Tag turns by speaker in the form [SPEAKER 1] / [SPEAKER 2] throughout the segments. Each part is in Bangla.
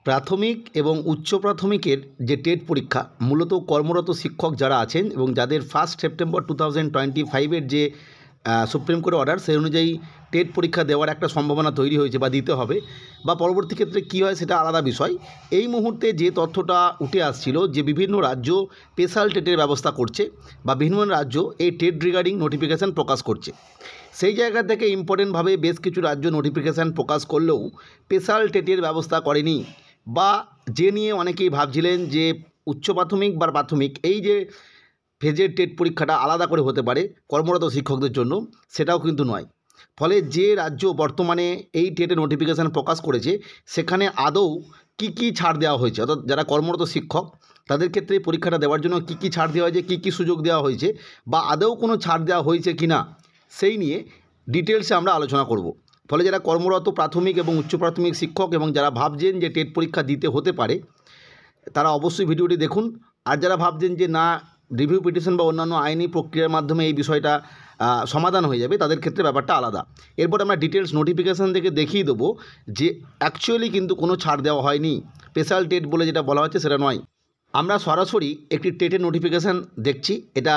[SPEAKER 1] প্রাথমিক এবং উচ্চ প্রাথমিকের যে টেট পরীক্ষা মূলত কর্মরত শিক্ষক যারা আছেন এবং যাদের 1 সেপ্টেম্বর 2025-এর যে সুপ্রিম কোর্টের অর্ডার সেই অনুযায়ী টেট পরীক্ষা দেওয়ার একটা সম্ভাবনা তৈরি হয়েছে বা দিতে হবে বা পরবর্তী ক্ষেত্রে কী হয় সেটা আলাদা বিষয়। এই মুহূর্তে যে তথ্যটা উঠে আসছিল যে বিভিন্ন রাজ্য স্পেশাল টেটের ব্যবস্থা করছে বা বিভিন্ন রাজ্য এই টেট রিগার্ডিং নোটিফিকেশান প্রকাশ করছে, সেই জায়গা থেকে ইম্পর্টেন্টভাবে বেশ কিছু রাজ্য নোটিফিকেশান প্রকাশ করলেও স্পেশাল টেটের ব্যবস্থা করেনি বা যে নিয়ে অনেকেই ভাবছিলেন যে উচ্চ প্রাথমিক বা প্রাথমিক এই যে ফেজের টেট পরীক্ষাটা আলাদা করে হতে পারে কর্মরত শিক্ষকদের জন্য, সেটাও কিন্তু নয়। ফলে যে রাজ্য বর্তমানে এই টেটের নোটিফিকেশান প্রকাশ করেছে সেখানে আদৌ কী ছাড় দেওয়া হয়েছে, অর্থাৎ যারা কর্মরত শিক্ষক তাদের ক্ষেত্রে পরীক্ষাটা দেওয়ার জন্য কী ছাড় দেওয়া হয়েছে, কী সুযোগ দেওয়া হয়েছে বা আদৌ কোনো ছাড় দেওয়া হয়েছে কি না সেই নিয়ে ডিটেলসে আমরা আলোচনা করব। ফলে যারা কর্মরত প্রাথমিক এবং উচ্চ প্রাথমিক শিক্ষক এবং যারা ভাবছেন যে টেট পরীক্ষা দিতে হতে পারে তারা অবশ্যই ভিডিওটি দেখুন। আর যারা ভাবছেন যে না রিভিউ পিটিশন বা অন্যান্য আইনি প্রক্রিয়ার মাধ্যমে এই বিষয়টা সমাধান হয়ে যাবে, তাদের ক্ষেত্রে ব্যাপারটা আলাদা। এরপর আমরা ডিটেলস নোটিফিকেশান থেকে দেখিয়ে দেবো যে অ্যাকচুয়ালি কিন্তু কোনো ছাড় দেওয়া হয়নি, স্পেশাল টেট বলে যেটা বলা হচ্ছে সেটা নয়। আমরা সরাসরি একটি টেটের নোটিফিকেশান দেখছি, এটা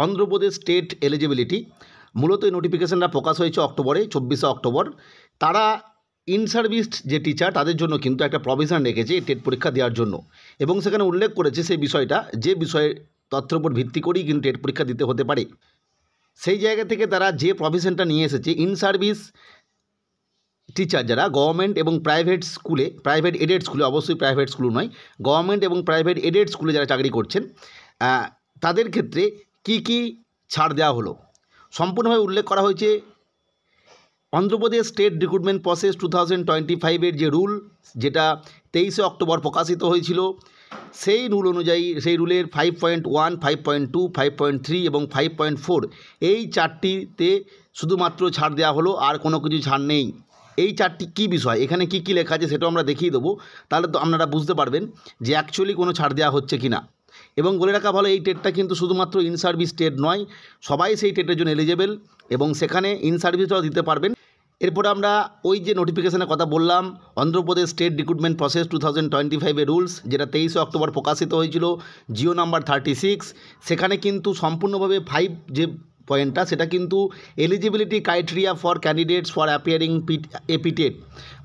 [SPEAKER 1] অন্ধ্রপ্রদেশ স্টেট এলিজিবিলিটি। মূলত এই নোটিফিকেশানটা প্রকাশ হয়েছে অক্টোবরে, 24শে অক্টোবর। তারা ইন সার্ভিসড যে টিচার তাদের জন্য কিন্তু একটা প্রভিশন রেখেছে টেট পরীক্ষা দেওয়ার জন্য এবং সেখানে উল্লেখ করেছে সেই বিষয়টা যে বিষয়ের তথ্যের উপর ভিত্তি করেই কিন্তু টেট পরীক্ষা দিতে হতে পারে। সেই জায়গা থেকে তারা যে প্রভিশনটা নিয়ে এসেছে, ইন সার্ভিস টিচার যারা গভর্নমেন্ট এবং প্রাইভেট স্কুলে, প্রাইভেট এডেড স্কুলে, অবশ্যই প্রাইভেট স্কুল নয়, গভর্নমেন্ট এবং প্রাইভেট এডেড স্কুলে যারা চাকরি করছেন তাদের ক্ষেত্রে কি ছাড় দেওয়া হলো সম্পূর্ণভাবে উল্লেখ করা হয়েছে। অন্ধ্রপ্রদেশ স্টেট রিক্রুটমেন্ট প্রসেস 2025-এর যে রুল, যেটা 23শে অক্টোবর প্রকাশিত হয়েছিল, সেই রুল অনুযায়ী সেই রুলের 5.1, 5.2, 5.3 এবং 5.4 এই চারটিতে শুধুমাত্র ছাড় দেওয়া হলো, আর কোনো কিছু ছাড় নেই। এই চারটি কী বিষয়, এখানে কি লেখা আছে সেটাও আমরা দেখিয়ে দেবো, তাহলে তো আপনারা বুঝতে পারবেন যে অ্যাকচুয়ালি কোনো ছাড় দেওয়া হচ্ছে কি না। এবং বলে রাখা ভালো, এই টেটটা কিন্তু শুধুমাত্র ইন সার্ভিস টেট নয়, সবাই সেই টেটের জন্য এলিজেবল এবং সেখানে ইন সার্ভিসটাও দিতে পারবেন। এরপরে আমরা ওই যে নোটিফিকেশানের কথা বললাম, অন্ধ্রপ্রদেশ স্টেট রিক্রুটমেন্ট প্রসেস 2025-এর রুলস, যেটা 23শে অক্টোবর প্রকাশিত হয়েছিল, জিও নাম্বার 36, সেখানে কিন্তু সম্পূর্ণভাবে 5 যে পয়েন্টটা সেটা কিন্তু eligibility criteria for candidates for appearing AP TET.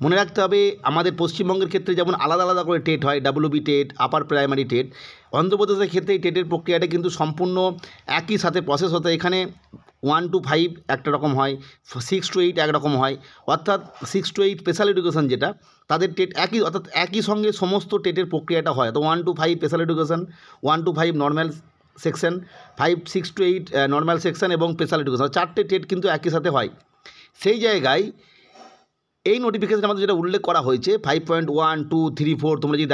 [SPEAKER 1] মনে রাখতে হবে আমাদের পশ্চিমবঙ্গের ক্ষেত্রে যেমন আলাদা আলাদা করে টেট হয়, WB TET, upper primary TET, অন্ধ্রপ্রদেশের ক্ষেত্রে এই টেটের প্রক্রিয়াটা কিন্তু সম্পূর্ণ একই সাথে প্রসেস হতে, এখানে 1 to 5 একটা রকম হয়, 6 to 8 একরকম হয়, অর্থাৎ 6 to 8 স্পেশাল এডুকেশন যেটা তাদের টেট একই, অর্থাৎ একই সঙ্গে সমস্ত টেটের প্রক্রিয়াটা হয়। তো 1 to 5 special education, 1 to 5 normal section, 6 to 8 normal section এবং স্পেশাল এডুকেশন, চারটে টেট কিন্তু একই সাথে হয়। সেই জায়গায় এই নোটিফিকেশান আমাদের যেটা উল্লেখ করা হয়েছে 5.1, 2, 3, 4 তোমরা যদি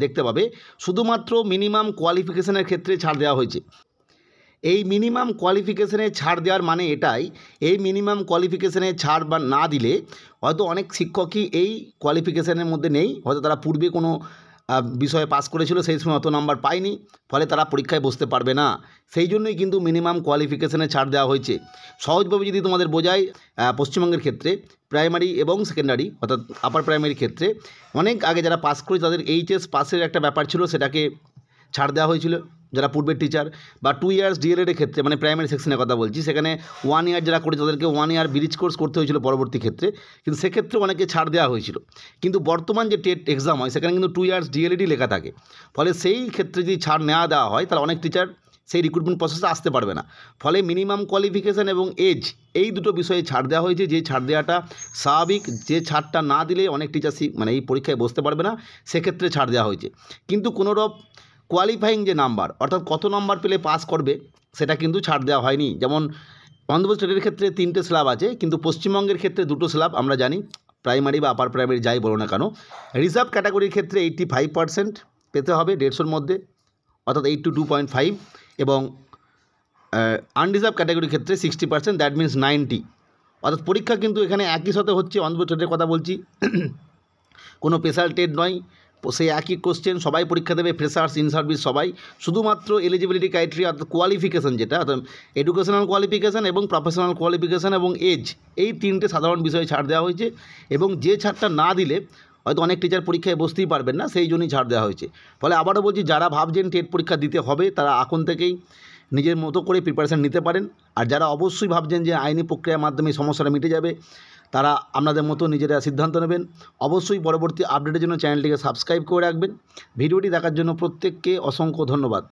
[SPEAKER 1] দেখতে পাবে শুধুমাত্র মিনিমাম কোয়ালিফিকেশানের ক্ষেত্রে ছাড় দেওয়া হয়েছে। এই মিনিমাম কোয়ালিফিকেশানে ছাড় দেওয়ার মানে এটাই, এই মিনিমাম কোয়ালিফিকেশানে ছাড় বা না দিলে হয়তো অনেক শিক্ষকই এই কোয়ালিফিকেশানের মধ্যে নেই, হয়তো তারা পূর্বে কোনো বিষয়ে পাস করেছিল, সেই সময় অত নাম্বার পায়নি, ফলে তারা পরীক্ষায় বসতে পারবে না। সেই জন্যই কিন্তু মিনিমাম কোয়ালিফিকেশানে ছাড় দেওয়া হয়েছে। সহজভাবে যদি তোমাদের বোঝাই, পশ্চিমবঙ্গের ক্ষেত্রে প্রাইমারি এবং সেকেন্ডারি অর্থাৎ আপার প্রাইমারি ক্ষেত্রে অনেক আগে যারা পাস করেছে তাদের এইচএস পাসের একটা ব্যাপার ছিল, সেটাকে ছাড় দেওয়া হয়েছিল যারা পূর্বের টিচার, বা 2 ইয়ার্স ডিএলএডের ক্ষেত্রে মানে প্রাইমারি সেকশনের কথা বলছি, সেখানে 1 ইয়ার যারা করেছে তাদেরকে 1 ইয়ার ব্রিজ কোর্স করতে হয়েছিল পরবর্তী ক্ষেত্রে, কিন্তু সেক্ষেত্রে অনেকে ছাড় দেওয়া হয়েছিল। কিন্তু বর্তমান যে টেট এক্সাম হয় সেখানে কিন্তু 2 ইয়ার্স ডিএলএডই লেখা থাকে, ফলে সেই ক্ষেত্রে যদি ছাড় নেওয়া দেওয়া হয় তাহলে অনেক টিচার সেই রিক্রুটমেন্ট প্রসেসে আসতে পারবে না। ফলে মিনিমাম কোয়ালিফিকেশান এবং এজ এই দুটো বিষয়ে ছাড় দেওয়া হয়েছে, যে ছাড় দেওয়াটা স্বাভাবিক, যে ছাড়টা না দিলে অনেক টিচার মানে এই পরীক্ষায় বসতে পারবে না, সেক্ষেত্রে ছাড় দেওয়া হয়েছে। কিন্তু কোনোরূপ কোয়ালিফাইং যে নাম্বার অর্থাৎ কত নাম্বার পেলে পাস করবে সেটা কিন্তু ছাড় দেওয়া হয়নি। যেমন অন্ধ্রপ্রদেশ স্টেটের ক্ষেত্রে 3টে স্ল্যাব আছে, কিন্তু পশ্চিমবঙ্গের ক্ষেত্রে 2টো স্ল্যাব আমরা জানি, প্রাইমারি বা আপার প্রাইমারি যাই বলো না কেন। রিজার্ভ ক্যাটাগরির ক্ষেত্রে 85% পেতে হবে 150-এর মধ্যে, অর্থাৎ 82.5, এবং আনরিজার্ভ ক্যাটাগরির ক্ষেত্রে 60%, দ্যাট মিনস 90। অর্থাৎ পরীক্ষা কিন্তু এখানে একই সাথে হচ্ছে, অন্ধ্রপ্রদেশ স্টেটের কথা বলছি, কোনো স্পেশাল টেট নয়, সেই একই কোশ্চেন সবাই পরীক্ষা দেবে, ফ্রেশার্স, ইন সার্ভিস সবাই, শুধুমাত্র এলিজিবিলিটি ক্রাইটেরিয়া অর্থাৎ কোয়ালিফিকেশান যেটা অর্থাৎ এডুকেশনাল কোয়ালিফিকেশান এবং প্রফেশনাল কোয়ালিফিকেশান এবং এজ, এই 3টে সাধারণ বিষয়ে ছাড় দেওয়া হয়েছে। এবং যে ছাড়টা না দিলে হয়তো অনেক টিচার পরীক্ষায় বসতেই পারবেন না, সেই জন্যই ছাড় দেওয়া হয়েছে। ফলে আবারও বলছি, যারা ভাবছেন টেট পরীক্ষা দিতে হবে তারা এখন থেকেই নিজের মতো করে প্রিপারেশান নিতে পারেন। আর যারা অবশ্যই ভাবছেন যে আইনি প্রক্রিয়ার মাধ্যমে সমস্যাটা মিটে যাবে, তারা আপনাদের মতো নিজেরা সিদ্ধান্ত নেবেন। অবশ্যই পরবর্তী আপডেটের জন্য চ্যানেলটিকে সাবস্ক্রাইব করে রাখবেন। ভিডিওটি দেখার জন্য প্রত্যেককে অসংখ্য ধন্যবাদ।